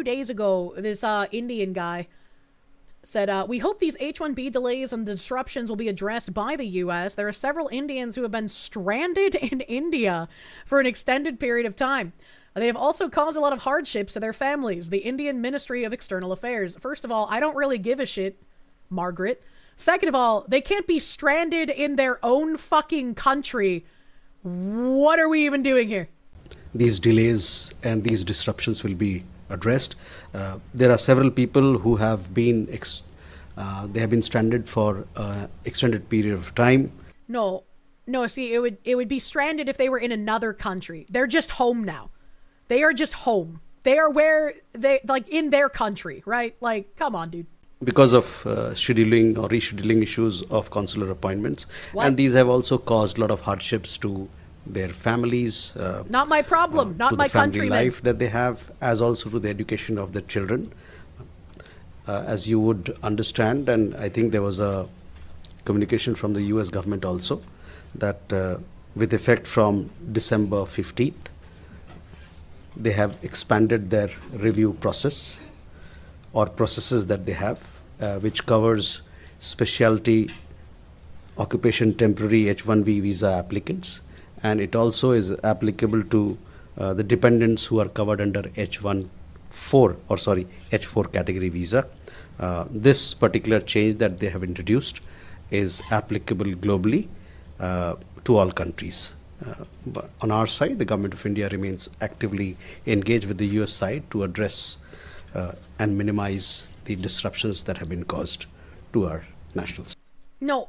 days ago, this Indian guy said, we hope these H-1B delays and the disruptions will be addressed by the U.S. There are several Indians who have been stranded in India for an extended period of time. They have also caused a lot of hardships to their families. The Indian Ministry of External Affairs. First of all, I don't really give a shit, Margaret. Second of all, they can't be stranded in their own fucking country. What are we even doing here? These delays and these disruptions will be addressed. There are several people who have been they have been stranded for extended period of time. No, see, it would be stranded if they were in another country. They're just home now. They are just home. They are where they, like, in their country, right? Like, come on, dude. Because of scheduling or rescheduling issues of consular appointments. What? And these have also caused a lot of hardships to their families. Not my problem, not my countrymen. To the family life that they have, as also to the education of their children. As you would understand, and I think there was a communication from the US government also, that with effect from December 15th, they have expanded their review process or processes that they have, which covers specialty occupation temporary H-1B visa applicants. And it also is applicable to the dependents who are covered under H4 category visa. This particular change that they have introduced is applicable globally to all countries. But on our side, the government of India remains actively engaged with the US side to address and minimize the disruptions that have been caused to our nationals. No.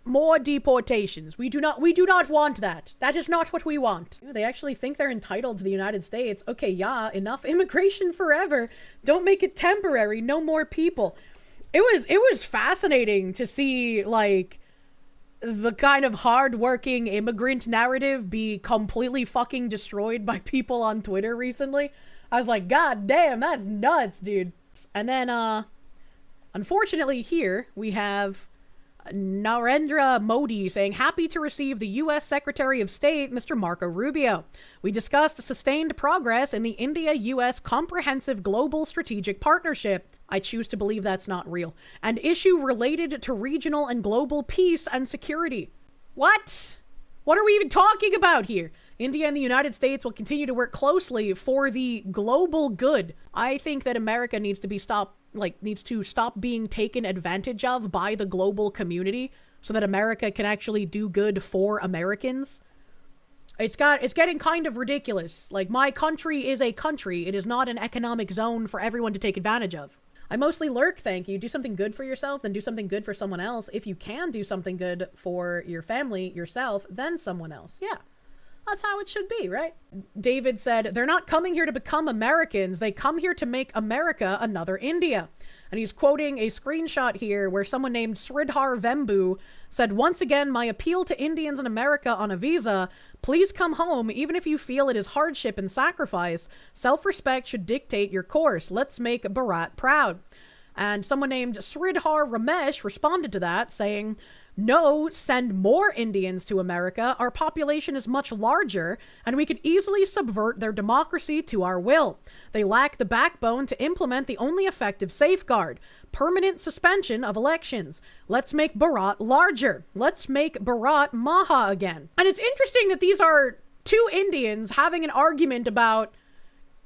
More deportations. We do not want that. That is not what we want. They actually think they're entitled to the United States. Okay, yeah, enough immigration forever. Don't make it temporary. No more people. It was fascinating to see, like, the kind of hard-working immigrant narrative be completely fucking destroyed by people on Twitter recently. I was like, God damn, that's nuts, dude. And then, unfortunately here, we have Narendra Modi saying, happy to receive the U.S. Secretary of State, Mr. Marco Rubio. We discussed sustained progress in the India-U.S. Comprehensive Global Strategic Partnership. I choose to believe that's not real. An issue related to regional and global peace and security. What? What are we even talking about here? India and the United States will continue to work closely for the global good. I think that America needs to stop being taken advantage of by the global community so that America can actually do good for Americans. It's getting kind of ridiculous. Like, my country is a country. It is not an economic zone for everyone to take advantage of. I mostly lurk, thank you. Do something good for yourself, then do something good for someone else. If you can do something good for your family, yourself, then someone else. Yeah. That's how it should be, right? David said, they're not coming here to become Americans. They come here to make America another India. And he's quoting a screenshot here where someone named Sridhar Vembu said, once again, my appeal to Indians in America on a visa, please come home even if you feel it is hardship and sacrifice. Self-respect should dictate your course. Let's make Bharat proud. And someone named Sridhar Ramesh responded to that saying, no, send more Indians to America. Our population is much larger, and we could easily subvert their democracy to our will. They lack the backbone to implement the only effective safeguard, permanent suspension of elections. Let's make Bharat larger. Let's make Bharat Maha again. And it's interesting that these are two Indians having an argument about,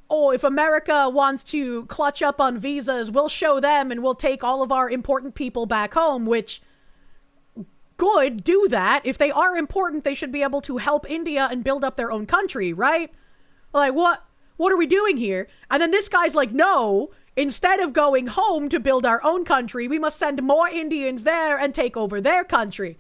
oh, if America wants to clutch up on visas, we'll show them and we'll take all of our important people back home, which... good, do that. If they are important, they should be able to help India and build up their own country, right? Like, what are we doing here? And then this guy's like, no, instead of going home to build our own country, we must send more Indians there and take over their country.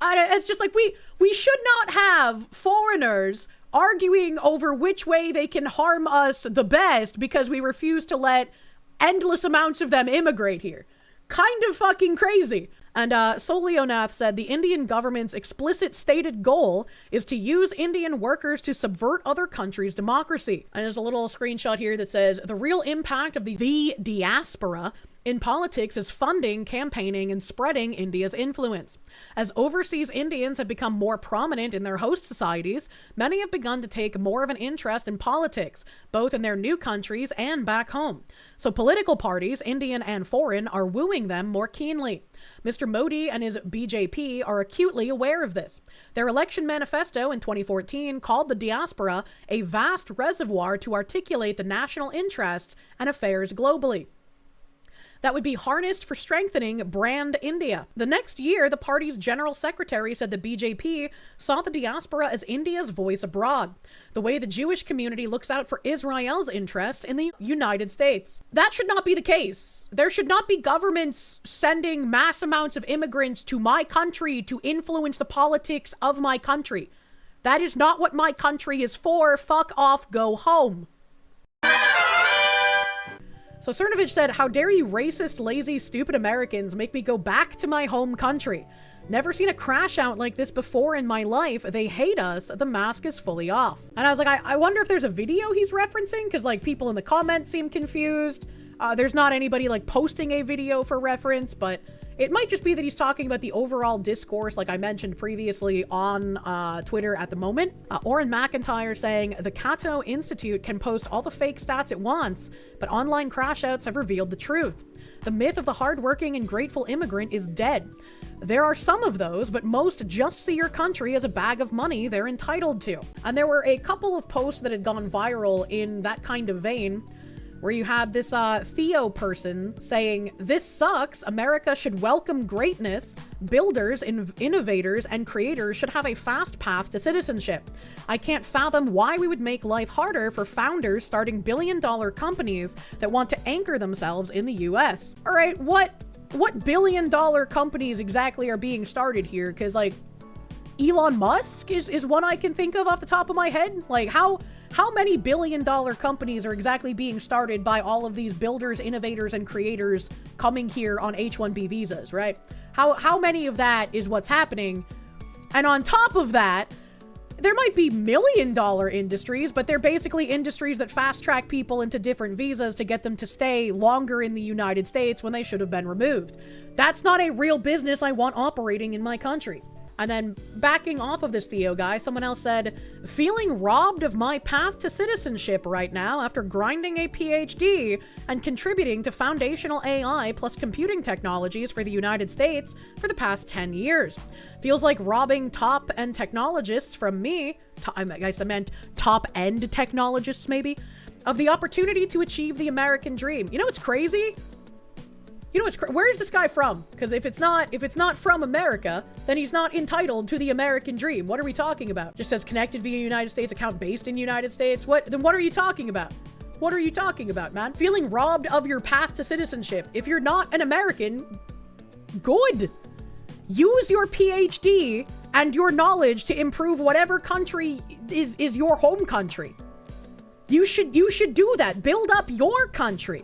And it's just like, we should not have foreigners arguing over which way they can harm us the best because we refuse to let endless amounts of them immigrate here. Kind of fucking crazy. And Solionath said, the Indian government's explicit stated goal is to use Indian workers to subvert other countries' democracy. And there's a little screenshot here that says, the real impact of the diaspora in politics is funding, campaigning, and spreading India's influence. As overseas Indians have become more prominent in their host societies, many have begun to take more of an interest in politics, both in their new countries and back home. So political parties, Indian and foreign, are wooing them more keenly. Mr. Modi and his BJP are acutely aware of this. Their election manifesto in 2014 called the diaspora a vast reservoir to articulate the national interests and affairs globally that would be harnessed for strengthening brand India. The next year, the party's general secretary said the BJP saw the diaspora as India's voice abroad, the way the Jewish community looks out for Israel's interests in the United States. That should not be the case. There should not be governments sending mass amounts of immigrants to my country to influence the politics of my country. That is not what my country is for. Fuck off, go home. So Cernovich said, "How dare you racist, lazy, stupid Americans make me go back to my home country. Never seen a crash out like this before in my life. They hate us. The mask is fully off." And I was like, I wonder if there's a video he's referencing, because like people in the comments seem confused. There's not anybody like posting a video for reference, but it might just be that he's talking about the overall discourse, like I mentioned previously on Twitter at the moment. Oren McIntyre saying, "The Cato Institute can post all the fake stats it wants, but online crashouts have revealed the truth. The myth of the hardworking and grateful immigrant is dead. There are some of those, but most just see your country as a bag of money they're entitled to." And there were a couple of posts that had gone viral in that kind of vein, where you had this Theo person saying, "This sucks. America should welcome greatness. Builders, innovators, and creators should have a fast path to citizenship. I can't fathom why we would make life harder for founders starting billion-dollar companies that want to anchor themselves in the US." All right, what billion-dollar companies exactly are being started here? Because, like, Elon Musk is one I can think of off the top of my head. Like, how many billion-dollar companies are exactly being started by all of these builders, innovators, and creators coming here on H-1B visas, right? How many of that is what's happening? And on top of that, there might be million-dollar industries, but they're basically industries that fast-track people into different visas to get them to stay longer in the United States when they should have been removed. That's not a real business I want operating in my country. And then backing off of this Theo guy, someone else said, "Feeling robbed of my path to citizenship right now after grinding a PhD and contributing to foundational AI plus computing technologies for the United States for the past 10 years. Feels like robbing top-end technologists from me," I guess I meant top-end technologists maybe, "of the opportunity to achieve the American dream." You know what's crazy? Where is this guy from? Because if it's not from America, then he's not entitled to the American dream. What are we talking about? Just says connected via United States account based in United States. Then what are you talking about? What are you talking about, man? Feeling robbed of your path to citizenship. If you're not an American, good. Use your PhD and your knowledge to improve whatever country is your home country. You should do that. Build up your country.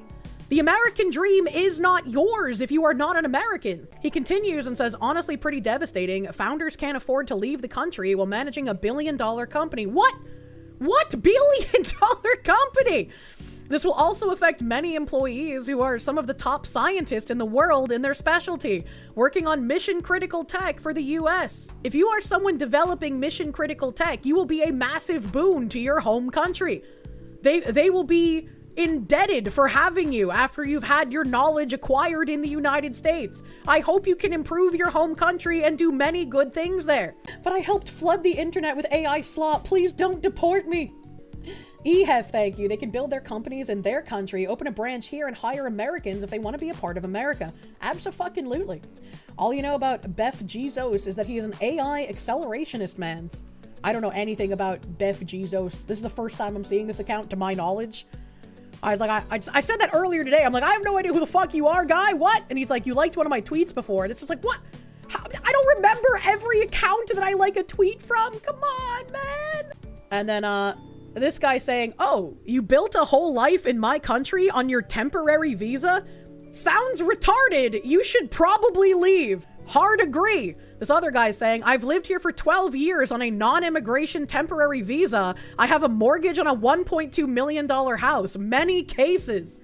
The American dream is not yours if you are not an American. He continues and says, "Honestly, pretty devastating. Founders can't afford to leave the country while managing a billion-dollar company." What billion-dollar company? This will also affect many employees who are some of the top scientists in the world in their specialty, working on mission-critical tech for the US. If you are someone developing mission-critical tech, you will be a massive boon to your home country. They will be indebted for having you after you've had your knowledge acquired in the United States. I hope you can improve your home country and do many good things there. But I helped flood the internet with AI slop. Please don't deport me. EHEF, thank you. They can build their companies in their country, open a branch here, and hire Americans if they want to be a part of America. Abso-fucking-lutely. All you know about Bef Jesus is that he is an AI accelerationist, mans. I don't know anything about Bef Jesus. This is the first time I'm seeing this account, to my knowledge. I was like, I said that earlier today. I'm like, I have no idea who the fuck you are, guy. What? And he's like, "You liked one of my tweets before." And it's just like, what? I don't remember every account that I like a tweet from. Come on, man. And then, this guy saying, "Oh, you built a whole life in my country on your temporary visa? Sounds retarded. You should probably leave. Hard agree." This other guy saying, "I've lived here for 12 years on a non-immigration temporary visa. I have a mortgage on a $1.2 million house. Many cases."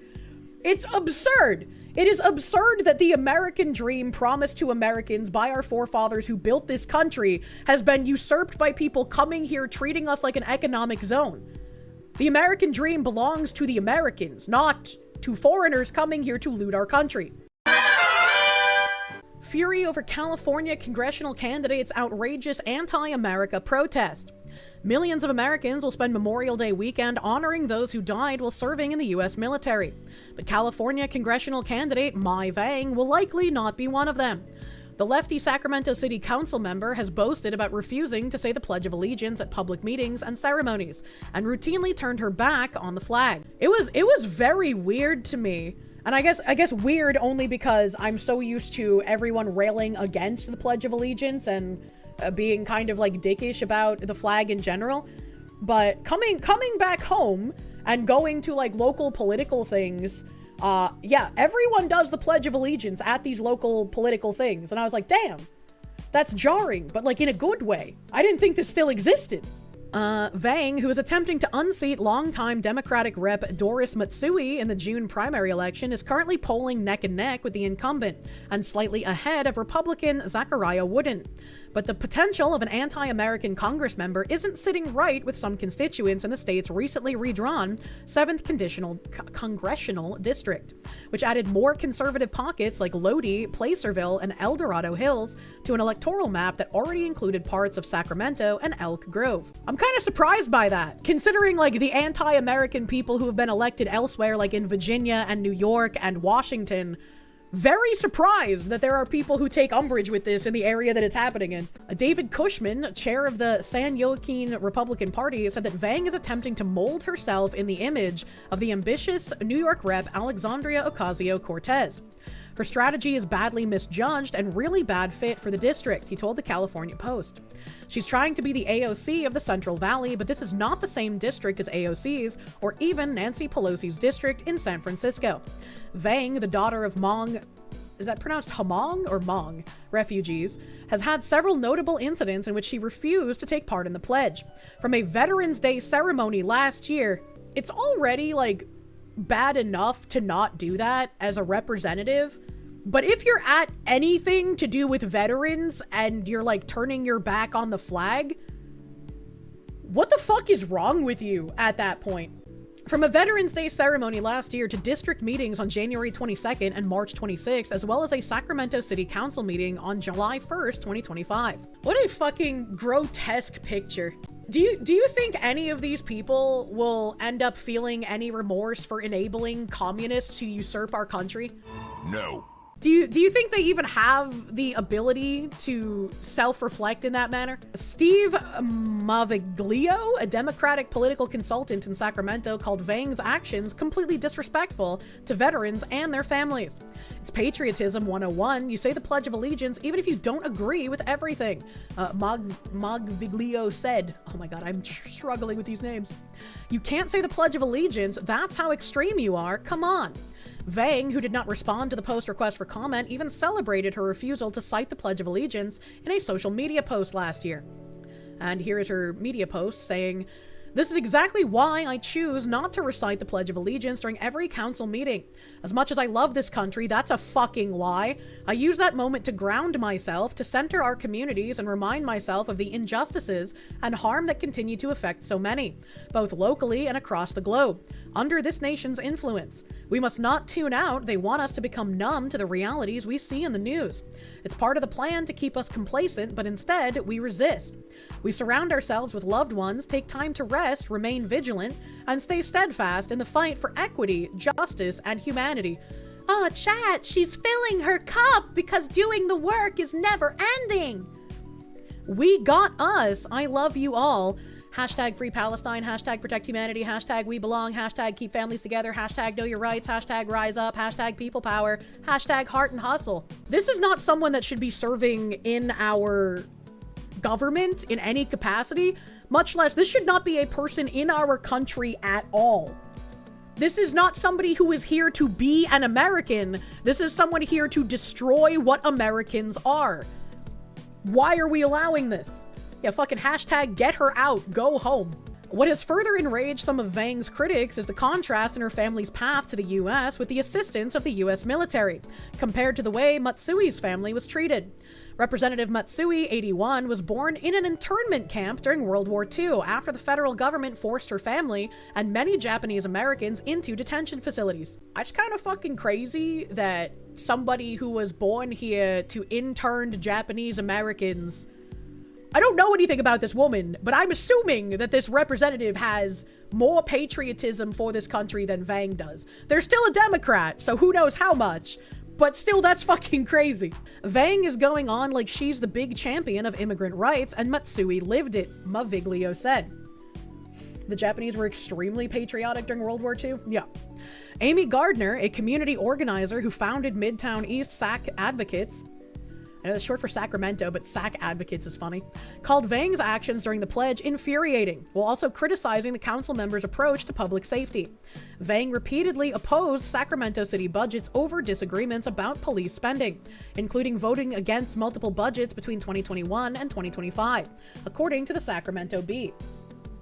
It's absurd. It is absurd that the American dream promised to Americans by our forefathers who built this country has been usurped by people coming here treating us like an economic zone. The American dream belongs to the Americans, not to foreigners coming here to loot our country. Fury over California congressional candidate's outrageous anti-America protest. Millions of Americans will spend Memorial Day weekend honoring those who died while serving in the U.S. military. But California congressional candidate Mai Vang will likely not be one of them. The lefty Sacramento City Council member has boasted about refusing to say the Pledge of Allegiance at public meetings and ceremonies, and routinely turned her back on the flag. It was very weird to me. And I guess weird only because I'm so used to everyone railing against the Pledge of Allegiance and being kind of like dickish about the flag in general. But coming back home and going to like local political things, yeah, everyone does the Pledge of Allegiance at these local political things. And I was like, damn, that's jarring, but like in a good way. I didn't think this still existed. Vang, who is attempting to unseat longtime Democratic Rep Doris Matsui in the June primary election, is currently polling neck and neck with the incumbent and slightly ahead of Republican Zachariah Wooden. But the potential of an anti-American Congress member isn't sitting right with some constituents in the state's recently redrawn 7th Congressional District, which added more conservative pockets like Lodi, Placerville, and El Dorado Hills to an electoral map that already included parts of Sacramento and Elk Grove. I'm kind of surprised by that, considering like the anti-American people who have been elected elsewhere, like in Virginia and New York and Washington. Very surprised that there are people who take umbrage with this in the area that it's happening in. David Cushman, chair of the San Joaquin Republican Party, said that Vang is attempting to mold herself in the image of the ambitious New York rep Alexandria Ocasio-Cortez. Her strategy is badly misjudged and really bad fit for the district, he told the California Post. She's trying to be the AOC of the Central Valley, but this is not the same district as AOC's or even Nancy Pelosi's district in San Francisco. Vang, the daughter of Hmong, is that pronounced Hmong or Hmong, refugees, has had several notable incidents in which she refused to take part in the pledge. From a Veterans Day ceremony last year, it's already like bad enough to not do that as a representative. But if you're at anything to do with veterans and you're like turning your back on the flag, what the fuck is wrong with you at that point? From a Veterans Day ceremony last year to district meetings on January 22nd and March 26th, as well as a Sacramento City Council meeting on July 1st, 2025. What a fucking grotesque picture. Do you think any of these people will end up feeling any remorse for enabling communists to usurp our country? No. Do you think they even have the ability to self-reflect in that manner? Steve Maviglio, a Democratic political consultant in Sacramento, called Vang's actions completely disrespectful to veterans and their families. It's patriotism 101. You say the Pledge of Allegiance even if you don't agree with everything. Maviglio said. Oh my god, I'm struggling with these names. You can't say the Pledge of Allegiance. That's how extreme you are. Come on. Vang, who did not respond to the Post request for comment, even celebrated her refusal to cite the Pledge of Allegiance in a social media post last year. And here is her media post saying, "This is exactly why I choose not to recite the Pledge of Allegiance during every council meeting. As much as I love this country, that's a fucking lie. I use that moment to ground myself, to center our communities, and remind myself of the injustices and harm that continue to affect so many, both locally and across the globe, under this nation's influence. We must not tune out. They want us to become numb to the realities we see in the news. It's part of the plan to keep us complacent, but instead, we resist. We surround ourselves with loved ones, take time to rest, remain vigilant, and stay steadfast in the fight for equity, justice, and humanity." Oh, chat, she's filling her cup because doing the work is never ending. We got us. I love you all. Hashtag Free Palestine, hashtag Protect Humanity, hashtag We Belong, hashtag Keep Families Together, hashtag Know Your Rights, hashtag Rise Up, hashtag People Power, hashtag Heart and Hustle. This is not someone that should be serving in our government in any capacity, much less this should not be a person in our country at all. This is not somebody who is here to be an American. This is someone here to destroy what Americans are. Why are we allowing this? Yeah, fucking hashtag get her out, go home. What has further enraged some of Vang's critics is the contrast in her family's path to the US with the assistance of the US military, compared to the way Matsui's family was treated. Representative Matsui, 81, was born in an internment camp during World War II after the federal government forced her family and many Japanese Americans into detention facilities. It's kind of fucking crazy that somebody who was born here to interned Japanese Americans... I don't know anything about this woman, but I'm assuming that this representative has more patriotism for this country than Vang does. They're still a Democrat, so who knows how much. But still, that's fucking crazy. Vang is going on like she's the big champion of immigrant rights, and Matsui lived it, Maviglio said. The Japanese were extremely patriotic during World War II? Yeah. Amy Gardner, a community organizer who founded Midtown East SAC Advocates, I know that's short for Sacramento, but SAC Advocates is funny, called Vang's actions during the pledge infuriating, while also criticizing the council members' approach to public safety. Vang repeatedly opposed Sacramento city budgets over disagreements about police spending, including voting against multiple budgets between 2021 and 2025, according to the Sacramento Bee.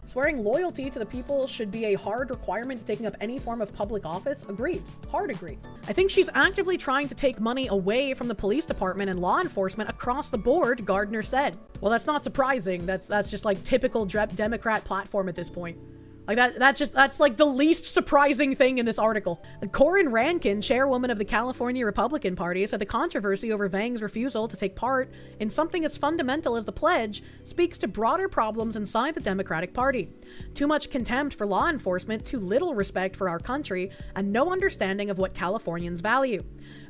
Swearing loyalty to the people should be a hard requirement to taking up any form of public office? Agreed. Hard agree. I think she's actively trying to take money away from the police department and law enforcement across the board, Gardner said. Well, that's not surprising. That's just like typical Democrat platform at this point. Like that's like the least surprising thing in this article. Corin Rankin, chairwoman of the California Republican Party, said the controversy over Vang's refusal to take part in something as fundamental as the pledge speaks to broader problems inside the Democratic Party. Too much contempt for law enforcement, too little respect for our country, and no understanding of what Californians value.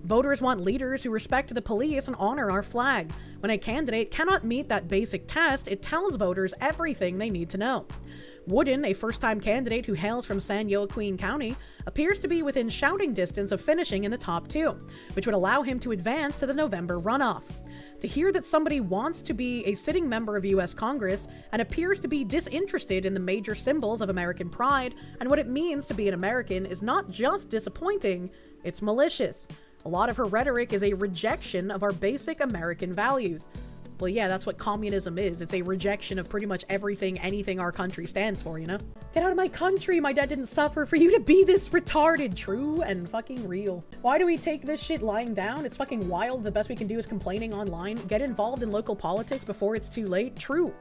Voters want leaders who respect the police and honor our flag. When a candidate cannot meet that basic test, it tells voters everything they need to know. Wooden, a first-time candidate who hails from San Joaquin County, appears to be within shouting distance of finishing in the top 2, which would allow him to advance to the November runoff. To hear that somebody wants to be a sitting member of U.S. Congress and appears to be disinterested in the major symbols of American pride and what it means to be an American is not just disappointing, it's malicious. A lot of her rhetoric is a rejection of our basic American values. Well, yeah, that's what communism is. It's a rejection of pretty much everything, anything our country stands for, you know? Get out of my country! My dad didn't suffer for you to be this retarded. True and fucking real. Why do we take this shit lying down? It's fucking wild. The best we can do is complaining online. Get involved in local politics before it's too late. True.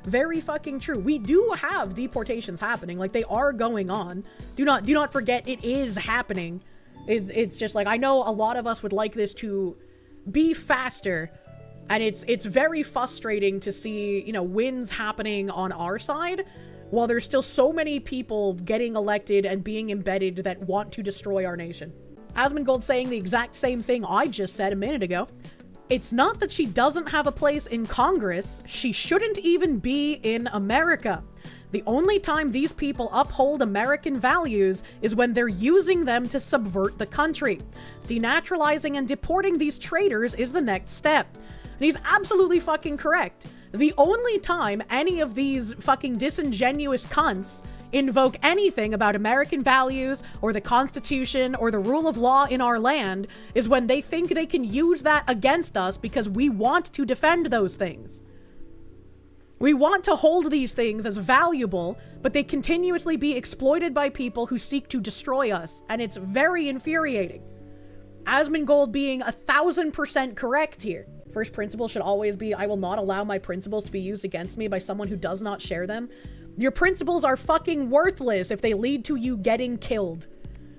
Very fucking true. We do have deportations happening. Like, they are going on. Do not forget it is happening. It's just like, I know a lot of us would like this to be faster. And it's very frustrating to see, you know, wins happening on our side while there's still so many people getting elected and being embedded that want to destroy our nation. Asmongold saying the exact same thing I just said a minute ago. It's not that she doesn't have a place in Congress, she shouldn't even be in America. The only time these people uphold American values is when they're using them to subvert the country. Denaturalizing and deporting these traitors is the next step. And he's absolutely fucking correct. The only time any of these fucking disingenuous cunts invoke anything about American values or the Constitution or the rule of law in our land is when they think they can use that against us because we want to defend those things. We want to hold these things as valuable, but they continuously be exploited by people who seek to destroy us, and it's very infuriating. Asmongold being 1000% correct here. First principle should always be, I will not allow my principles to be used against me by someone who does not share them. Your principles are fucking worthless if they lead to you getting killed.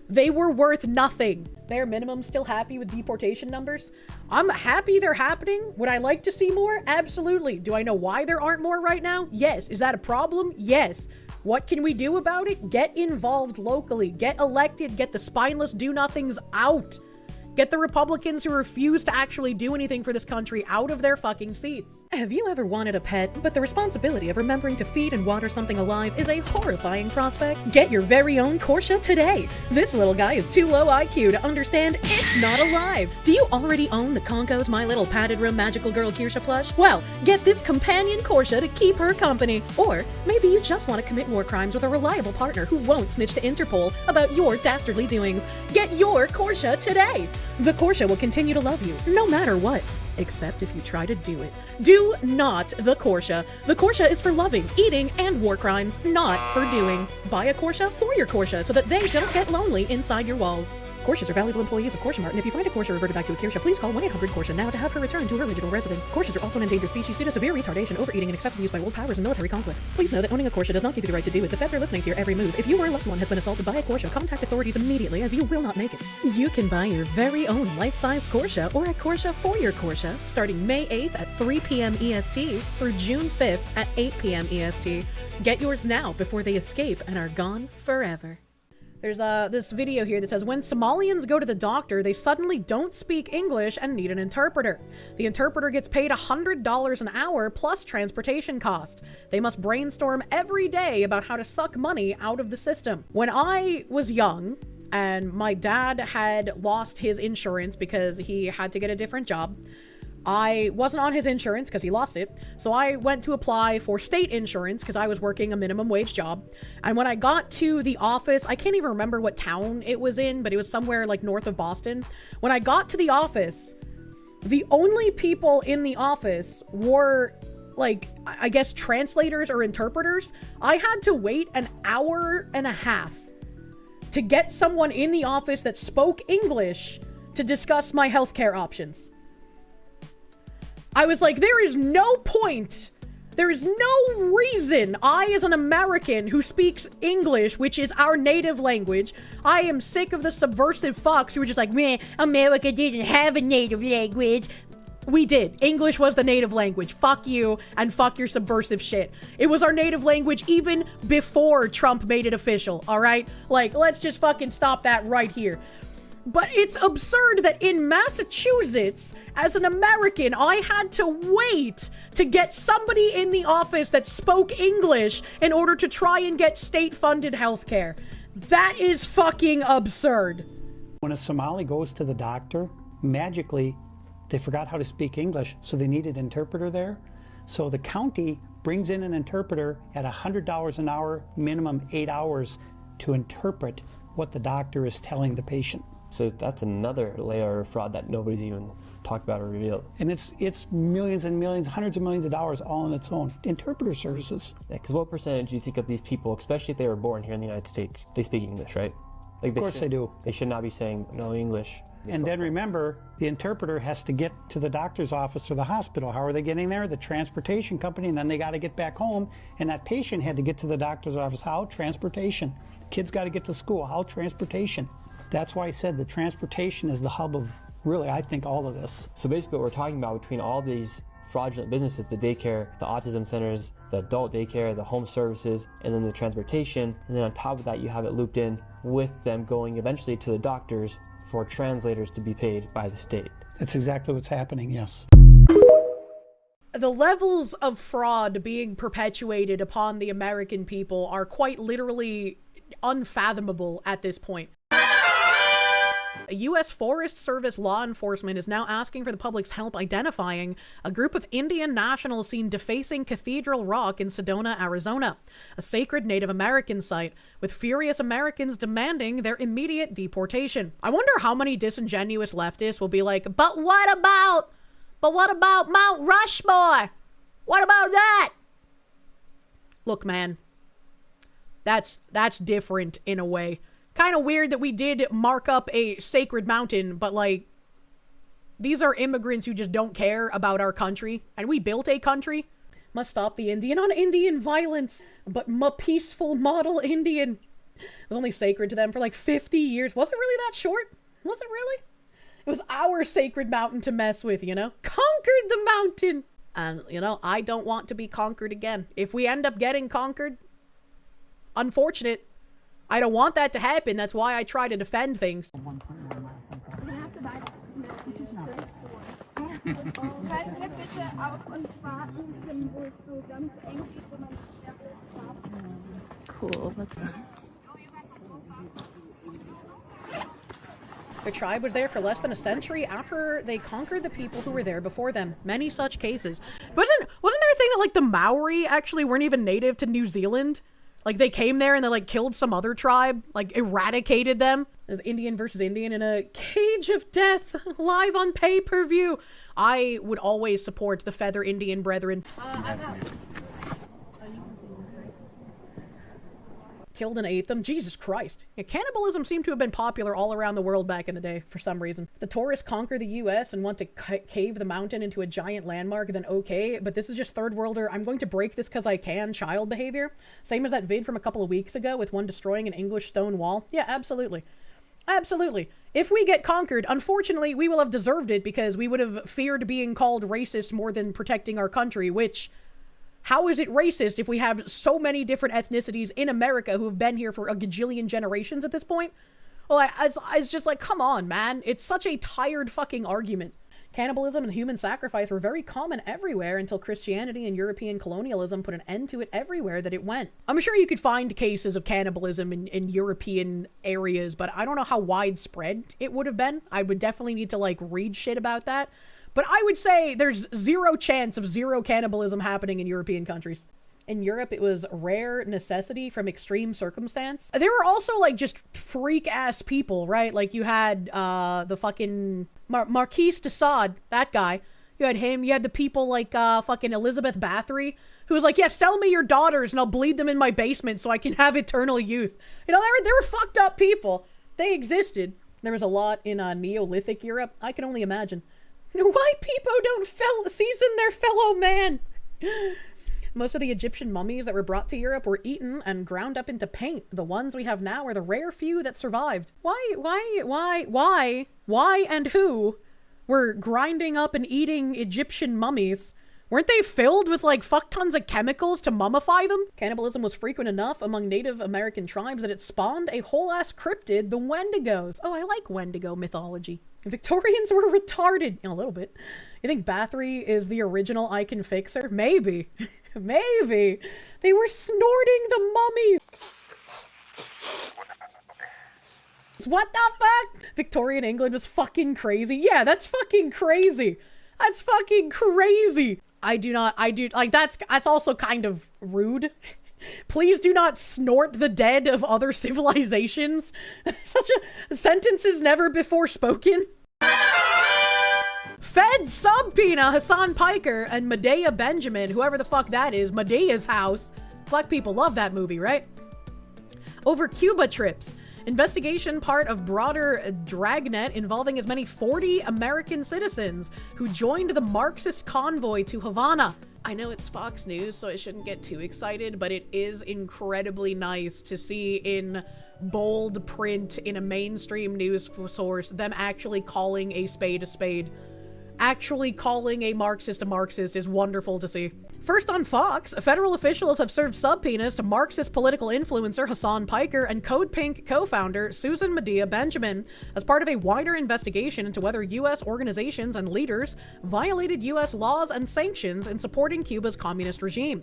They were worth nothing. Bare minimum, still happy with deportation numbers? I'm happy they're happening. Would I like to see more? Absolutely. Do I know why there aren't more right now? Yes. Is that a problem? Yes. What can we do about it? Get involved locally. Get elected. Get the spineless do-nothings out. Get the Republicans who refuse to actually do anything for this country out of their fucking seats. Have you ever wanted a pet, but the responsibility of remembering to feed and water something alive is a horrifying prospect? Get your very own Korsche today. This little guy is too low IQ to understand it's not alive. Do you already own the Conco's My Little Padded Room Magical Girl Kirsche plush? Well, get this companion Korsche to keep her company. Or maybe you just want to commit war crimes with a reliable partner who won't snitch to Interpol about your dastardly doings. Get your Korsche today. The Korsche will continue to love you, no matter what. Except if you try to do it. Do not the Korsche. The Korsche is for loving, eating, and war crimes, not for doing. Buy a Korsche for your Korsche so that they don't get lonely inside your walls. Korsches are valuable employees of Korsche Mart, and if you find a Korsche reverted back to a Kirsche, please call 1-800-KORSCHE now to have her return to her original residence. Korsches are also an endangered species due to severe retardation, overeating, and excessive use by world powers and military conflicts. Please know that owning a Korsche does not give you the right to do it. The feds are listening to your every move. If you or a loved one has been assaulted by a Korsche, contact authorities immediately, as you will not make it. You can buy your very own life-size Korsche or a Korsche for your Korsche starting May 8th at 3 p.m. EST through June 5th at 8 p.m. EST. Get yours now before they escape and are gone forever. There's this video here that says, when Somalians go to the doctor, they suddenly don't speak English and need an interpreter. The interpreter gets paid $100 an hour plus transportation cost. They must brainstorm every day about how to suck money out of the system. When I was young, and my dad had lost his insurance because he had to get a different job, I wasn't on his insurance because he lost it, so I went to apply for state insurance because I was working a minimum wage job. And when I got to the office, I can't even remember what town it was in, but it was somewhere like north of Boston. When I got to the office, the only people in the office were, like, I guess translators or interpreters. I had to wait an hour and a half to get someone in the office that spoke English to discuss my healthcare options. I was like, there is no point, there is no reason I, as an American who speaks English, which is our native language, I am sick of the subversive fucks who are just like, man, America didn't have a native language. We did. English was the native language. Fuck you and fuck your subversive shit. It was our native language even before Trump made it official, all right? Like, let's just fucking stop that right here. But it's absurd that in Massachusetts, as an American, I had to wait to get somebody in the office that spoke English in order to try and get state-funded healthcare. That is fucking absurd. When a Somali goes to the doctor, magically, they forgot how to speak English, so they need an interpreter there. So the county brings in an interpreter at $100 an hour, minimum 8 hours, to interpret what the doctor is telling the patient. So that's another layer of fraud that nobody's even talked about or revealed. And it's millions and millions, hundreds of millions of dollars all on its own. Interpreter services. Yeah, because what percentage do you think of these people, especially if they were born here in the United States, they speak English, right? Like of course they do. They should not be saying no English. And then remember, the interpreter has to get to the doctor's office or the hospital. How are they getting there? The transportation company, and then they got to get back home. And that patient had to get to the doctor's office. How? Transportation. Kids got to get to school. How? Transportation. That's why I said the transportation is the hub of, really, I think, all of this. So basically what we're talking about between all these fraudulent businesses, the daycare, the autism centers, the adult daycare, the home services, and then the transportation, and then on top of that you have it looped in with them going eventually to the doctors for translators to be paid by the state. That's exactly what's happening, yes. The levels of fraud being perpetuated upon the American people are quite literally unfathomable at this point. A U.S. Forest Service law enforcement is now asking for the public's help identifying a group of Indian nationals seen defacing Cathedral Rock in Sedona, Arizona, a sacred Native American site, with furious Americans demanding their immediate deportation. I wonder how many disingenuous leftists will be like, but what about Mount Rushmore? What about that? Look, man, that's different in a way. Kind of weird that we did mark up a sacred mountain, but like, these are immigrants who just don't care about our country, and we built a country. Must stop the Indian on Indian violence, but peaceful model Indian was only sacred to them for like 50 years. Was it really that short? Was it really? It was our sacred mountain to mess with, you know? Conquered the mountain! And, you know, I don't want to be conquered again. If we end up getting conquered, unfortunate. I don't want that to happen. That's why I try to defend things. Cool. The tribe was there for less than a century after they conquered the people who were there before them. Many such cases. Wasn't there a thing that like the Maori actually weren't even native to New Zealand? Like, they came there and they, like, killed some other tribe, like, eradicated them. There's Indian versus Indian in a cage of death, live on pay-per-view. I would always support the Feather Indian brethren. Killed and ate them. Jesus Christ. Yeah, cannibalism seemed to have been popular all around the world back in the day for some reason. The tourists conquer the US and want to cave the mountain into a giant landmark, then okay, but this is just third worlder, I'm going to break this because I can child behavior. Same as that vid from a couple of weeks ago with one destroying an English stone wall. Yeah, absolutely. Absolutely. If we get conquered, unfortunately, we will have deserved it because we would have feared being called racist more than protecting our country, which... How is it racist if we have so many different ethnicities in America who have been here for a gajillion generations at this point? Well, it's just like, come on, man. It's such a tired fucking argument. Cannibalism and human sacrifice were very common everywhere until Christianity and European colonialism put an end to it everywhere that it went. I'm sure you could find cases of cannibalism in European areas, but I don't know how widespread it would have been. I would definitely need to, like, read shit about that. But I would say there's zero chance of zero cannibalism happening in European countries. In Europe, it was rare necessity from extreme circumstance. There were also, like, just freak-ass people, right? Like, you had, the fucking Marquis de Sade, that guy. You had him. You had the people like, fucking Elizabeth Bathory, who was like, yeah, sell me your daughters and I'll bleed them in my basement so I can have eternal youth. You know, they were fucked up people. They existed. There was a lot in, Neolithic Europe. I can only imagine. White people don't season their fellow man. Most of the Egyptian mummies that were brought to Europe were eaten and ground up into paint. The ones we have now are the rare few that survived. Why and who were grinding up and eating Egyptian mummies? Weren't they filled with, like, fuck tons of chemicals to mummify them? Cannibalism was frequent enough among Native American tribes that it spawned a whole-ass cryptid, the Wendigos. Oh, I like Wendigo mythology. Victorians were retarded. A little bit. You think Bathory is the original I Can Fix Her? Maybe. Maybe. They were snorting the mummies. What the fuck? Victorian England was fucking crazy. Yeah, that's fucking crazy. That's fucking crazy. That's also kind of rude. Please do not snort the dead of other civilizations. Such a sentence is never before spoken. Fed Subpoena Hasan Piker and Medea Benjamin, whoever the fuck that is, Medea's house. Black people love that movie, right? Over Cuba trips. Investigation part of broader dragnet involving as many 40 American citizens who joined the Marxist convoy to Havana. I know it's Fox News, so I shouldn't get too excited, but it is incredibly nice to see in bold print in a mainstream news source them actually calling a spade. Actually calling a Marxist is wonderful to see. First on Fox, federal officials have served subpoenas to Marxist political influencer Hasan Piker and Code Pink co-founder Susan Medea Benjamin as part of a wider investigation into whether U.S. organizations and leaders violated U.S. laws and sanctions in supporting Cuba's communist regime.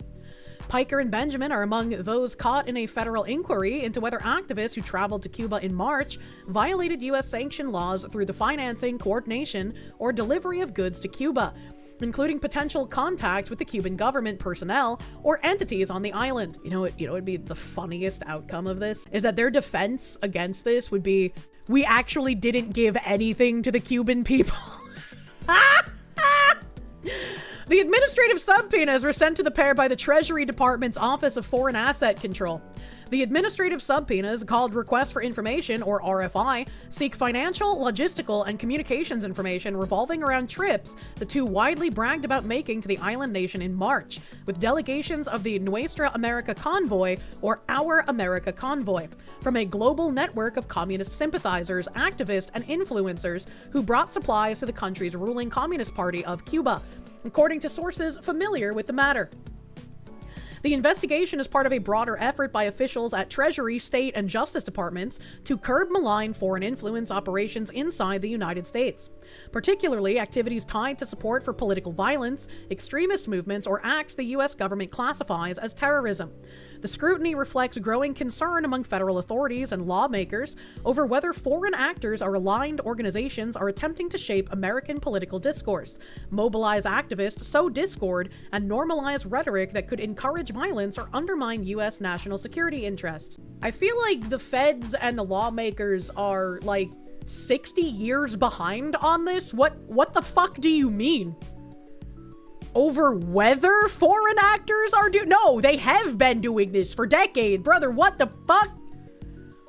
Piker and Benjamin are among those caught in a federal inquiry into whether activists who traveled to Cuba in March violated U.S. sanction laws through the financing, coordination, or delivery of goods to Cuba, including potential contacts with the Cuban government personnel or entities on the island. You know what would be the funniest outcome of this? Is that their defense against this would be, we actually didn't give anything to the Cuban people. The administrative subpoenas were sent to the pair by the Treasury Department's Office of Foreign Asset Control. The administrative subpoenas, called Requests for Information, or RFI, seek financial, logistical, and communications information revolving around trips the two widely bragged about making to the island nation in March, with delegations of the Nuestra America Convoy, or Our America Convoy, from a global network of communist sympathizers, activists, and influencers who brought supplies to the country's ruling Communist Party of Cuba, according to sources familiar with the matter. The investigation is part of a broader effort by officials at Treasury, State, and Justice Departments to curb malign foreign influence operations inside the United States, particularly activities tied to support for political violence, extremist movements, or acts the U.S. government classifies as terrorism. The scrutiny reflects growing concern among federal authorities and lawmakers over whether foreign actors or aligned organizations are attempting to shape American political discourse, mobilize activists, sow discord, and normalize rhetoric that could encourage violence or undermine U.S. national security interests. I feel like the feds and the lawmakers are, like, 60 years behind on this? What the fuck do you mean? Over whether foreign actors are no, they have been doing this for decades, brother. What the fuck?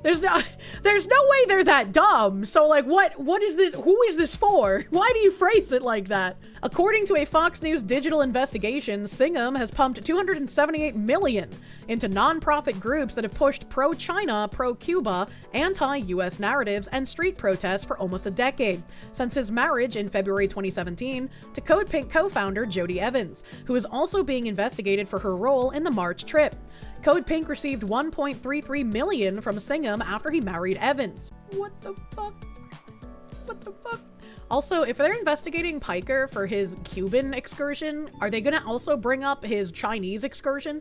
There's no way they're that dumb. So like, what is this? Who is this for? Why do you phrase it like that? According to a Fox News digital investigation, Singham has pumped $278 million into nonprofit groups that have pushed pro-China, pro-Cuba, anti-US narratives and street protests for almost a decade, since his marriage in February 2017 to Code Pink co-founder Jodie Evans, who is also being investigated for her role in the March trip. Code Pink received $1.33 million from Singham after he married Evans. What the fuck? What the fuck? Also, if they're investigating Piker for his Cuban excursion, are they gonna also bring up his Chinese excursion?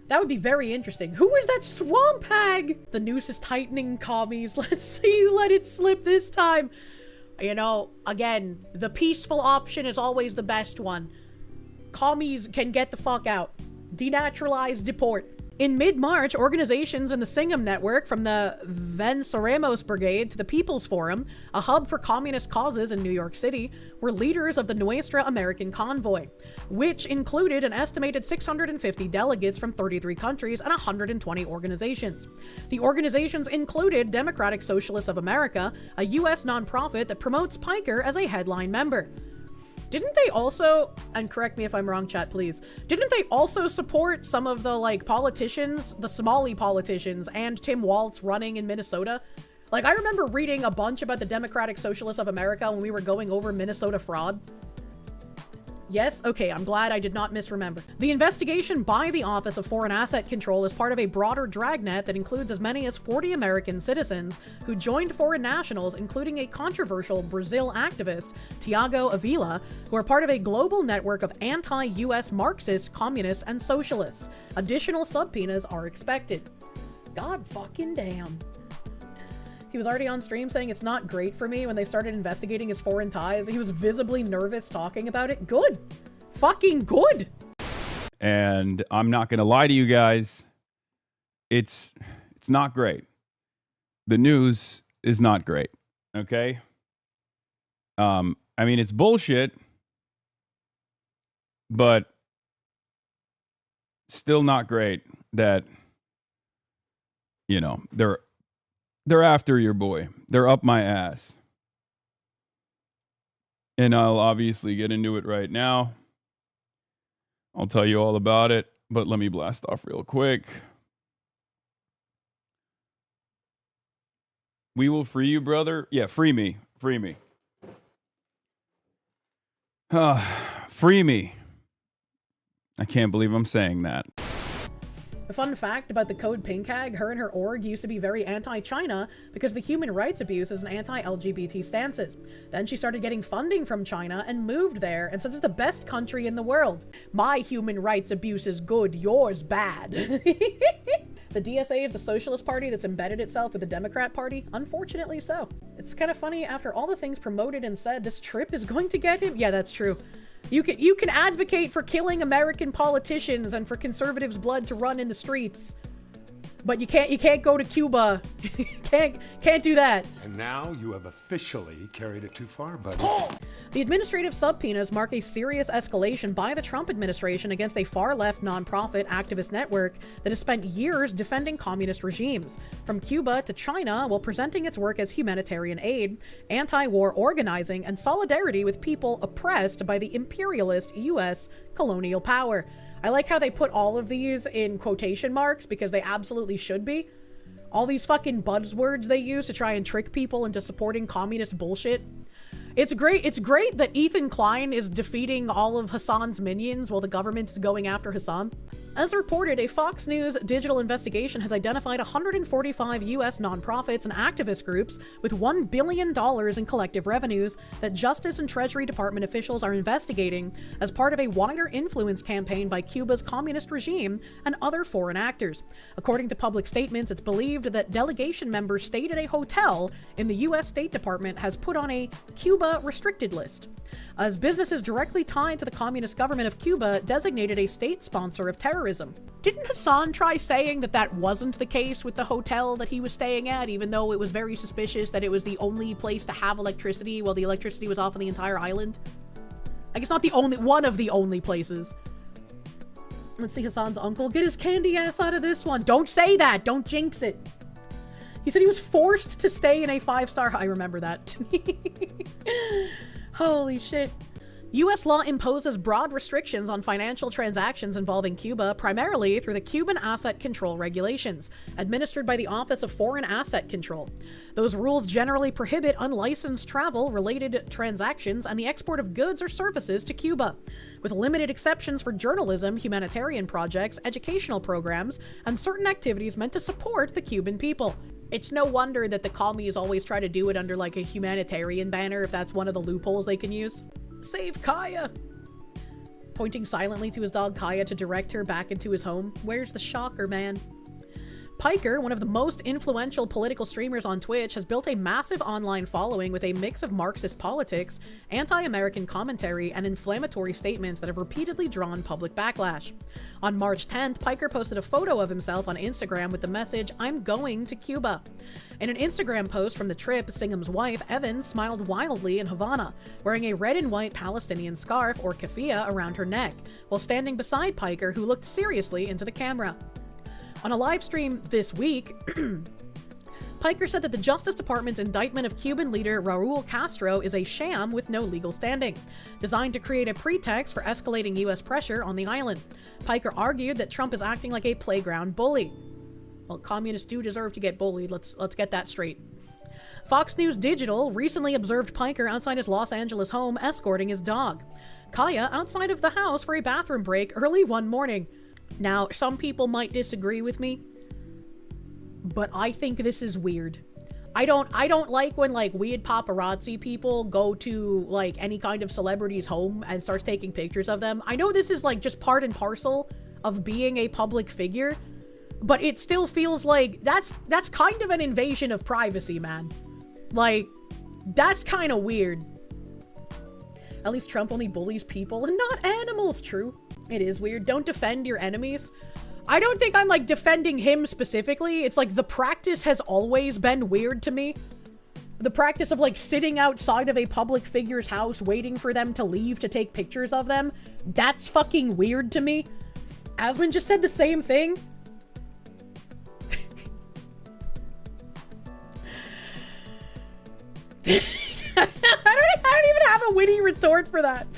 That would be very interesting. Who is that swamp hag? The noose is tightening, commies. Let's see you let it slip this time. You know, again, the peaceful option is always the best one. Commies can get the fuck out. Denaturalize, deport. In mid-March, organizations in the Singham network, from the Venceremos Brigade to the People's Forum, a hub for communist causes in New York City, were leaders of the Nuestra American Convoy, which included an estimated 650 delegates from 33 countries and 120 organizations. The organizations included Democratic Socialists of America, a U.S. nonprofit that promotes Piker as a headline member. Didn't they also, and correct me if I'm wrong, chat, please, didn't they also support some of the, like, politicians, the Somali politicians, and Tim Walz running in Minnesota? Like, I remember reading a bunch about the Democratic Socialists of America when we were going over Minnesota fraud. Yes? Okay, I'm glad I did not misremember. The investigation by the Office of Foreign Asset Control is part of a broader dragnet that includes as many as 40 American citizens who joined foreign nationals, including a controversial Brazil activist, Tiago Avila, who are part of a global network of anti-US Marxist, communist, and socialists. Additional subpoenas are expected. God fucking damn. He was already on stream saying it's not great for me when they started investigating his foreign ties. He was visibly nervous talking about it. Good. Fucking good. And I'm not going to lie to you guys. It's not great. The news is not great. Okay? I mean, it's bullshit, but still not great that, you know, they're after your boy. They're up my ass. And I'll obviously get into it right now. I'll tell you all about it, but let me blast off real quick. We will free you, brother. Yeah, free me. Free me. Free me. I can't believe I'm saying that. A fun fact about the Code Pink hag, her and her org used to be very anti-China because of the human rights abuses and anti-LGBT stances. Then she started getting funding from China and moved there and said it's the best country in the world. My human rights abuse is good, yours bad. The DSA is the Socialist Party that's embedded itself with the Democrat Party? Unfortunately so. It's kind of funny, after all the things promoted and said, this trip is going to get him? Yeah, that's true. You can advocate for killing American politicians and for conservatives' blood to run in the streets, but you can't go to Cuba. can't do that. And now you have officially carried it too far, buddy. The administrative subpoenas mark a serious escalation by the Trump administration against a far-left nonprofit activist network that has spent years defending communist regimes, from Cuba to China, while presenting its work as humanitarian aid, anti-war organizing, and solidarity with people oppressed by the imperialist U.S. colonial power. I like how they put all of these in quotation marks because they absolutely should be. All these fucking buzzwords they use to try and trick people into supporting communist bullshit. It's great that Ethan Klein is defeating all of Hasan's minions while the government's going after Hasan. As reported, a Fox News digital investigation has identified 145 U.S. nonprofits and activist groups with $1 billion in collective revenues that Justice and Treasury Department officials are investigating as part of a wider influence campaign by Cuba's communist regime and other foreign actors. According to public statements, it's believed that delegation members stayed at a hotel in the U.S. State Department has put on a Cuba restricted list, as businesses directly tied to the communist government of Cuba designated a state sponsor of terrorism. Didn't Hasan try saying that that wasn't the case with the hotel that he was staying at, even though it was very suspicious that it was the only place to have electricity while the electricity was off on the entire island? I guess not the only, one of the only places. Let's see Hasan's uncle. Get his candy ass out of this one. Don't say that. Don't jinx it. He said he was forced to stay in a 5-star. I remember that. Holy shit. U.S. law imposes broad restrictions on financial transactions involving Cuba, primarily through the Cuban Asset Control Regulations, administered by the Office of Foreign Asset Control. Those rules generally prohibit unlicensed travel, related transactions, and the export of goods or services to Cuba, with limited exceptions for journalism, humanitarian projects, educational programs, and certain activities meant to support the Cuban people. It's no wonder that the commies always try to do it under like a humanitarian banner if that's one of the loopholes they can use. Save Kaya! Pointing silently to his dog Kaya to direct her back into his home. Where's the shocker, man? Piker, one of the most influential political streamers on Twitch, has built a massive online following with a mix of Marxist politics, anti-American commentary, and inflammatory statements that have repeatedly drawn public backlash. On March 10th, Piker posted a photo of himself on Instagram with the message, "I'm going to Cuba." In an Instagram post from the trip, Singham's wife, Evan, smiled wildly in Havana, wearing a red and white Palestinian scarf, or keffiyeh, around her neck, while standing beside Piker, who looked seriously into the camera. On a live stream this week, Piker said that the Justice Department's indictment of Cuban leader Raul Castro is a sham with no legal standing, designed to create a pretext for escalating U.S. pressure on the island. Piker argued that Trump is acting like a playground bully. Well, communists do deserve to get bullied. Let's get that straight. Fox News Digital recently observed Piker outside his Los Angeles home escorting his dog, Kaya, outside of the house for a bathroom break early one morning. Now, some people might disagree with me, but I think this is weird. I don't like when like weird paparazzi people go to like any kind of celebrity's home and starts taking pictures of them. I know this is like just part and parcel of being a public figure, but it still feels like that's kind of an invasion of privacy, man. Like, that's kind of weird. At least Trump only bullies people and not animals. True. It is weird. Don't defend your enemies. I don't think I'm like defending him specifically. It's like the practice has always been weird to me. The practice of like sitting outside of a public figure's house waiting for them to leave to take pictures of them. That's fucking weird to me. Asman just said the same thing. I don't even have a witty retort for that.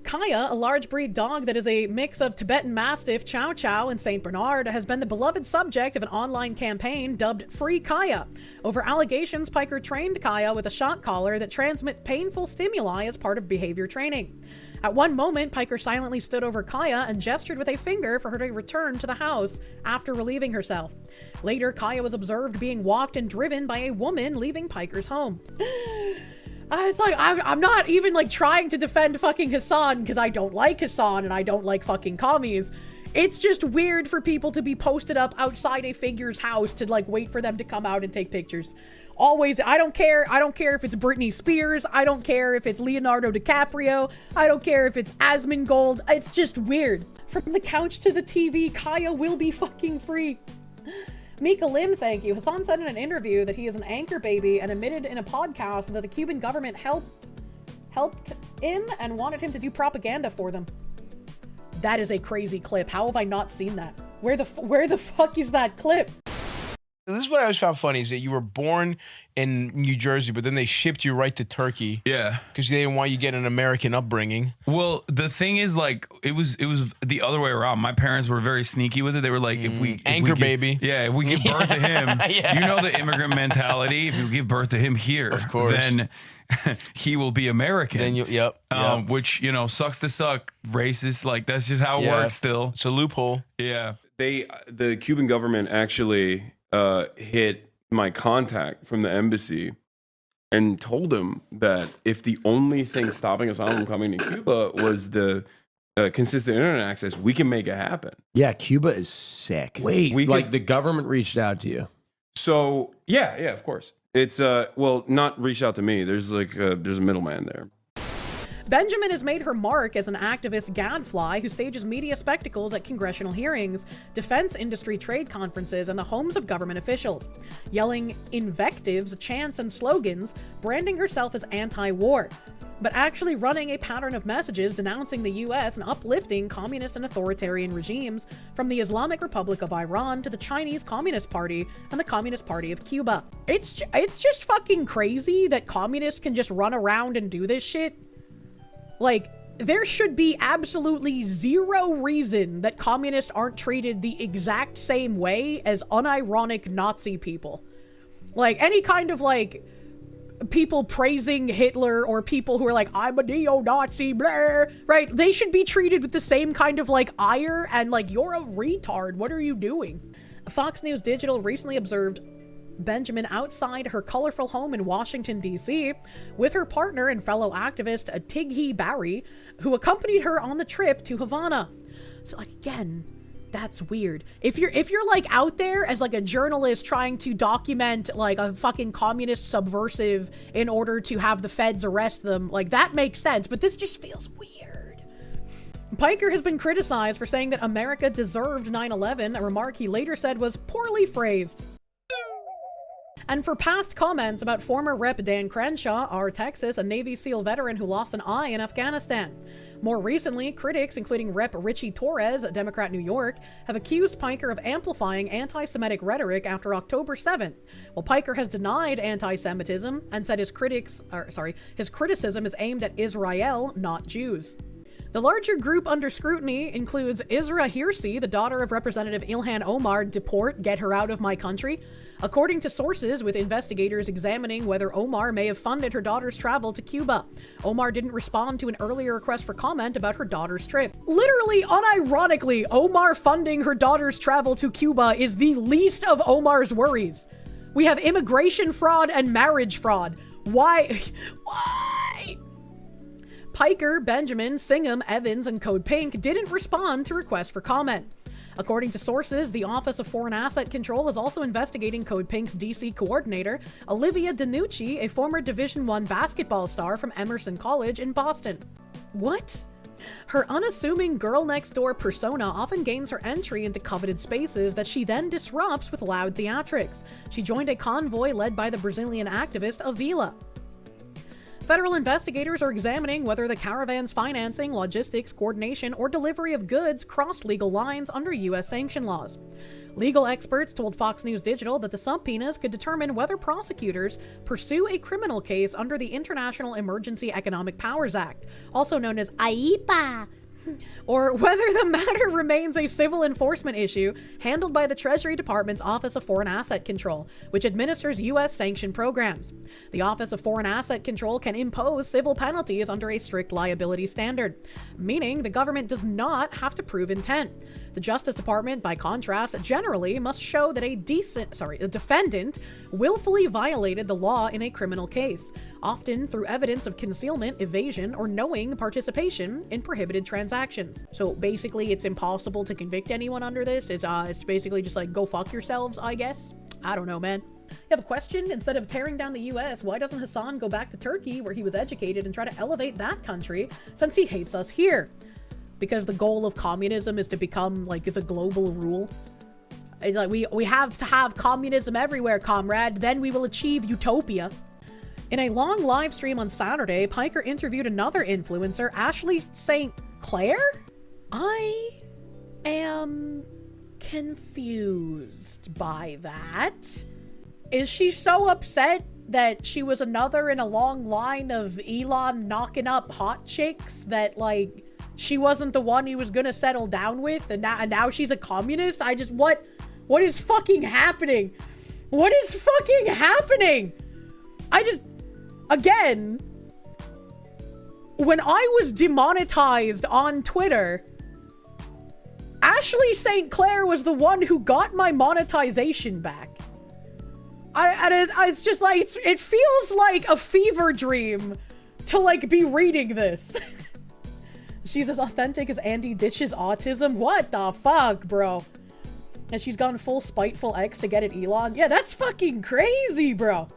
Kaya, a large breed dog that is a mix of Tibetan Mastiff, Chow Chow, and St. Bernard, has been the beloved subject of an online campaign dubbed Free Kaya. Over allegations, Piker trained Kaya with a shock collar that transmits painful stimuli as part of behavior training. At one moment, Piker silently stood over Kaya and gestured with a finger for her to return to the house after relieving herself. Later, Kaya was observed being walked and driven by a woman leaving Piker's home. I was like, I'm not even like trying to defend fucking Hasan because I don't like Hasan and I don't like fucking commies. It's just weird for people to be posted up outside a figure's house to like wait for them to come out and take pictures. Always, I don't care if it's Britney Spears, I don't care if it's Leonardo DiCaprio, I don't care if it's Asmongold, it's just weird. From the couch to the TV, Kaya will be fucking free. Mika Lim, thank you. Hasan said in an interview that he is an anchor baby and admitted in a podcast that the Cuban government helped him and wanted him to do propaganda for them. That is a crazy clip. How have I not seen that? Where the fuck is that clip? This is what I always found funny is that you were born in New Jersey, but then they shipped you right to Turkey. Yeah. Because they didn't want you to get an American upbringing. Well, the thing is, like, it was the other way around. My parents were very sneaky with it. They were like, if we baby. Yeah, if we give birth to him, you know the immigrant mentality. If you give birth to him here, of course, then he will be American. Then yep. Which, you know, sucks to suck, racist. Like, that's just how it works still. It's a loophole. Yeah. The Cuban government actually hit my contact from the embassy and told him that if the only thing stopping us from coming to Cuba was the consistent internet access, we can make it happen. Yeah, Cuba is sick. Wait, the government reached out to you? So yeah, of course. It's well, not reached out to me. There's like there's a middleman there. Benjamin has made her mark as an activist gadfly who stages media spectacles at congressional hearings, defense industry trade conferences, and the homes of government officials, yelling invectives, chants, and slogans, branding herself as anti-war, but actually running a pattern of messages denouncing the US and uplifting communist and authoritarian regimes from the Islamic Republic of Iran to the Chinese Communist Party and the Communist Party of Cuba. It's just fucking crazy that communists can just run around and do this shit. Like, there should be absolutely zero reason that communists aren't treated the exact same way as unironic Nazi people. Like, any kind of, like, people praising Hitler or people who are like, I'm a neo-Nazi, blah, right? They should be treated with the same kind of, like, ire and, like, you're a retard, what are you doing? Fox News Digital recently observed Benjamin outside her colorful home in Washington, D.C., with her partner and fellow activist Tighe Barry, who accompanied her on the trip to Havana. So, like, again, that's weird. If you're like out there as like a journalist trying to document like a fucking communist subversive in order to have the feds arrest them, like that makes sense, but this just feels weird. Piker has been criticized for saying that America deserved 9/11, a remark he later said was poorly phrased. And for past comments about former Rep. Dan Crenshaw, our Texas, a Navy SEAL veteran who lost an eye in Afghanistan. More recently, critics, including Rep. Richie Torres, Democrat New York, have accused Piker of amplifying anti-Semitic rhetoric after October 7th, while Piker has denied anti-Semitism and said his criticism is aimed at Israel, not Jews. The larger group under scrutiny includes Isra Hirsi, the daughter of Representative Ilhan Omar, deport, get her out of my country. According to sources, with investigators examining whether Omar may have funded her daughter's travel to Cuba. Omar didn't respond to an earlier request for comment about her daughter's trip. Literally, unironically, Omar funding her daughter's travel to Cuba is the least of Omar's worries. We have immigration fraud and marriage fraud. Why? Why? Piker, Benjamin, Singham, Evans, and Code Pink didn't respond to requests for comment. According to sources, the Office of Foreign Asset Control is also investigating Code Pink's DC coordinator, Olivia DiNucci, a former Division I basketball star from Emerson College in Boston. What? Her unassuming girl-next-door persona often gains her entry into coveted spaces that she then disrupts with loud theatrics. She joined a convoy led by the Brazilian activist Avila. Federal investigators are examining whether the caravan's financing, logistics, coordination, or delivery of goods crossed legal lines under U.S. sanction laws. Legal experts told Fox News Digital that the subpoenas could determine whether prosecutors pursue a criminal case under the International Emergency Economic Powers Act, also known as AIPA, or whether the matter remains a civil enforcement issue handled by the Treasury Department's Office of Foreign Asset Control, which administers U.S. sanctioned programs. The Office of Foreign Asset Control can impose civil penalties under a strict liability standard, meaning the government does not have to prove intent. The Justice Department, by contrast, generally must show that a defendant willfully violated the law in a criminal case, often through evidence of concealment, evasion, or knowing participation in prohibited transactions. So basically, it's impossible to convict anyone under this. It's basically just like, go fuck yourselves, I guess. I don't know, man. You have a question? Instead of tearing down the US, why doesn't Hasan go back to Turkey, where he was educated, and try to elevate that country, since he hates us here? Because the goal of communism is to become, like, the global rule. It's like, we have to have communism everywhere, comrade, then we will achieve utopia. In a long live stream on Saturday, Piker interviewed another influencer, Ashley St. Clair? I am confused by that. Is she so upset that she was another in a long line of Elon knocking up hot chicks that, like, she wasn't the one he was gonna settle down with, and now she's a communist? What is fucking happening? What is fucking happening? Again, when I was demonetized on Twitter, Ashley St. Clair was the one who got my monetization back. It's just like, it feels like a fever dream to, like, be reading this. She's as authentic as Andy ditches autism? What the fuck, bro? And she's gone full spiteful X to get at Elon? Yeah, that's fucking crazy, bro.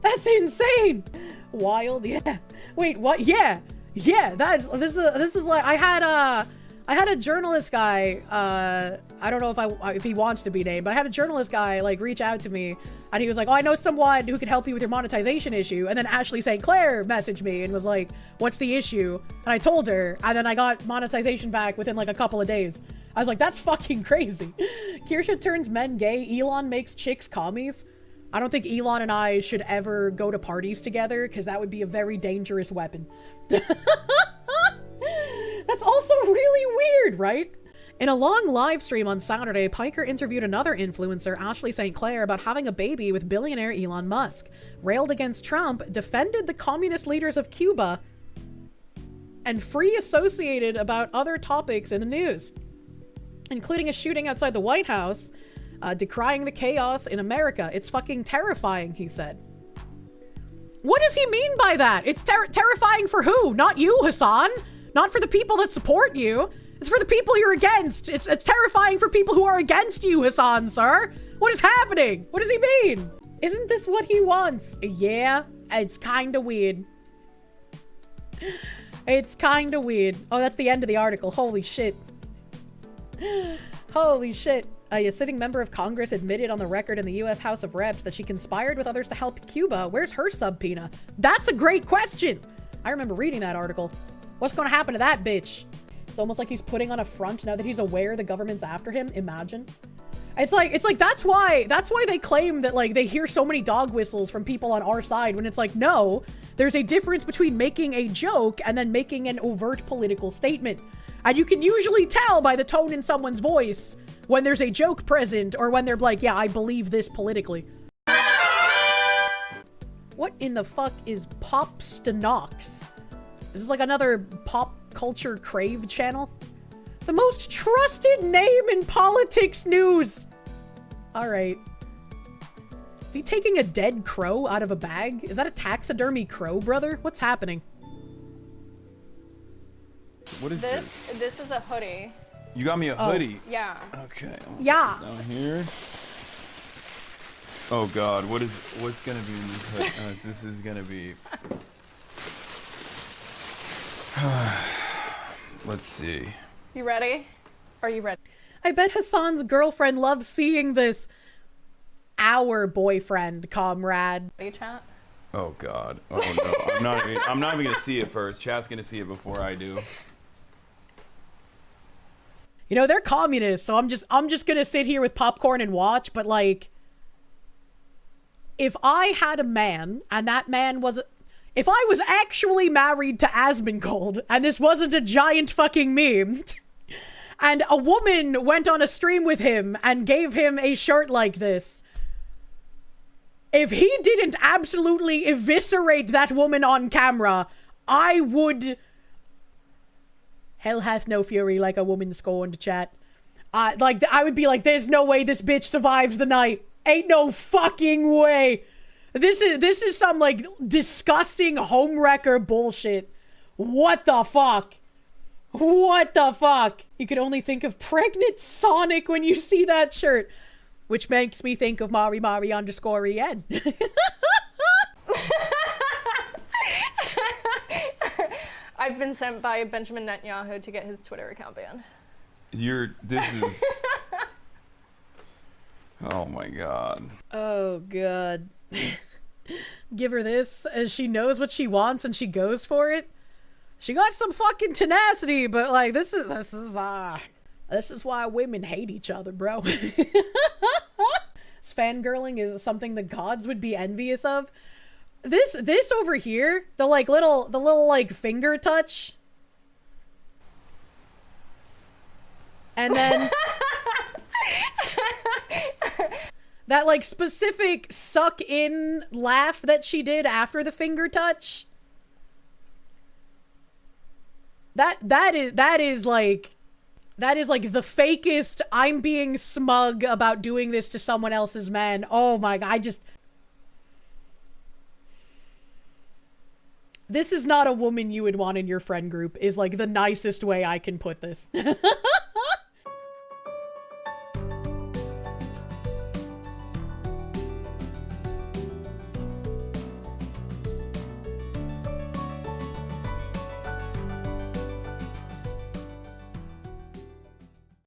That's insane. Wild, yeah. Wait, what? Yeah. Yeah, this is like, I had a journalist guy, I don't know if he wants to be named, but I had a journalist guy, like, reach out to me, and he was like, oh, I know someone who could help you with your monetization issue. And then Ashley St. Clair messaged me and was like, what's the issue? And I told her, and then I got monetization back within, like, a couple of days. I was like, that's fucking crazy. Kirsche turns men gay, Elon makes chicks commies. I don't think Elon and I should ever go to parties together, because that would be a very dangerous weapon. That's also really weird, right? In a long live stream on Saturday, Piker interviewed another influencer, Ashley St. Clair, about having a baby with billionaire Elon Musk, railed against Trump, defended the communist leaders of Cuba, and free associated about other topics in the news, including a shooting outside the White House, decrying the chaos in America. It's fucking terrifying, he said. What does he mean by that? It's terrifying for who? Not you, Hasan. Not for the people that support you. It's for the people you're against. It's terrifying for people who are against you, Hasan, sir. What is happening? What does he mean? Isn't this what he wants? Yeah, it's kind of weird. It's kind of weird. Oh, that's the end of the article. Holy shit. Holy shit. A sitting member of Congress admitted on the record in the U.S. House of Reps that she conspired with others to help Cuba. Where's her subpoena? That's a great question. I remember reading that article. What's going to happen to that bitch? It's almost like he's putting on a front now that he's aware the government's after him. Imagine. It's like that's why they claim that, like, they hear so many dog whistles from people on our side, when it's like, no, there's a difference between making a joke and then making an overt political statement. And you can usually tell by the tone in someone's voice when there's a joke present, or when they're like, yeah, I believe this politically. What in the fuck is Pop Stenox? This is like another pop culture crave channel. The most trusted name in politics news. All right. Is he taking a dead crow out of a bag? Is that a taxidermy crow, brother? What's happening? What is this? This is a hoodie. You got me a hoodie. Yeah. Okay. Yeah. Down here. Oh God, what's gonna be in this hoodie? This is gonna be. Let's see. You ready? Are you ready? I bet Hasan's girlfriend loves seeing this. Our boyfriend, comrade. Ready, chat? Oh God. Oh no. I'm not even gonna see it first. Chat's gonna see it before I do. You know, they're communists, so I'm just gonna sit here with popcorn and watch, but, like, if I had a man, and that man was... If I was actually married to Asmongold, and this wasn't a giant fucking meme, and a woman went on a stream with him and gave him a shirt like this, if he didn't absolutely eviscerate that woman on camera, I would... Hell hath no fury like a woman scorned, chat. Like, I would be like, there's no way this bitch survives the night. Ain't no fucking way. This is some, like, disgusting homewrecker bullshit. What the fuck? What the fuck? You could only think of pregnant Sonic when you see that shirt. Which makes me think of Mari_en. I've been sent by Benjamin Netanyahu to get his Twitter account banned. This is... Oh my God. Oh God. Give her this, as she knows what she wants and she goes for it. She got some fucking tenacity, but, like, this is This is why women hate each other, bro. Fangirling is something the gods would be envious of. This over here, the little like finger touch. And then that like specific suck in laugh that she did after the finger touch. That is like the fakest I'm being smug about doing this to someone else's man. Oh my god, this is not a woman you would want in your friend group, is like the nicest way I can put this.